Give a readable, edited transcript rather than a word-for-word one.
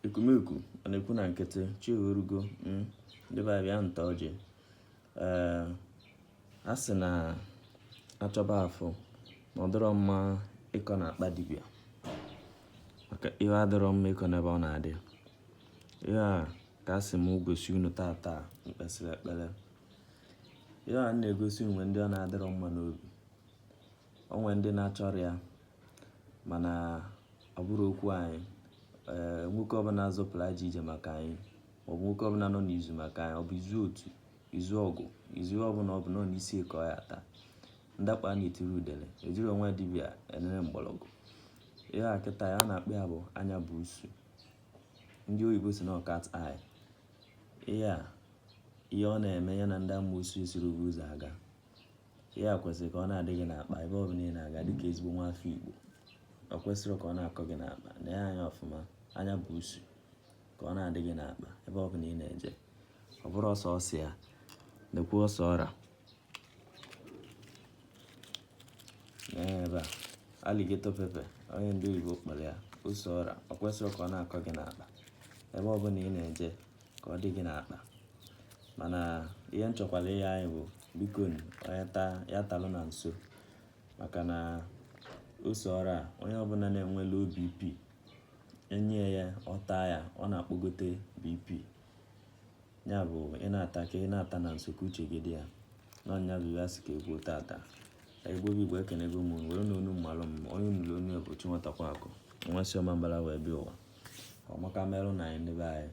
ekumeku ọ na-ekwu na nkịtị chi orugo ndị be bịa nta ọjị a sị na achọba afọ na ọ dịrọ mma ịkọ na akpa dibịa maka ihe adịrọ mma ịkọ n'ebe ọ na-adị. Ihe a ka a sị m gosi unu tata mkpesịrị ekpere. Ihe a na-egosi onwe ndị ọ na-adịrọ mma n'obi, onwe ndị na-achọrọ ya mana ọ bụrụ okwu anyị. Nwoke ọbụla azọpụrụ aja ije maka anyị maọbụ nwoke ọbụla nọ n'izu maka anyị, ọ bụ izu otu, izu ọgụ, izu ọbụla ọ bụ nọ n'isi ka ọ ya ata ndakpa na-etiri udele ejiri onwe dibịa enere mgbọrọgwụ. Ihe a kịta ya na-akpọ ya bụ anya bụ usu, ndị oyibo si na cat eye. Ihe ọ na-eme ya na ndị amoosu esiri ụzọ aga. Ihe a kwesịrị ka ọ na-adị gị n'akpa ebe ọ bụla ị na-aga dịka ezigbo nwa afọ Igbo. Ọ kwesịrị ka ọ na-akọ gị n'akpa na ya anya ọfụma, anya bụ usu ka ọ na-adị gị n'akpa ebe ọ bụla ị na-eje. Ọ bụrụ ọsọ ọsị ya lekwa ọsọ ọra ebe a alligator pepper onye ndị oyibo kpọrọ ya ose ọra. Ọ kwesịrị ka ọ na-akọ gị n'akpa ebe ọ bụla ị na-eje ka ọ dị gị n'akpa. Mana ihe nchọkwala ihe anyị bụ biko onye ya talụ na nso maka na ose ọra onye ọbụla na-enwe low BP enye ya ọta ya ọ na-akpọgote BP. Ya bụ ị na-ata na nso ka uche gị dị ya n'ọnya bụ ya sị ka egwu tata. Igbo bụ Igbo ekenego m were n'onu mmalụ m onye nụrụ onu ebuchi nwatakwa akụ nwa si ọma mbara wee bịa ụwa ọmaka merụ na anyị ndị be anyị.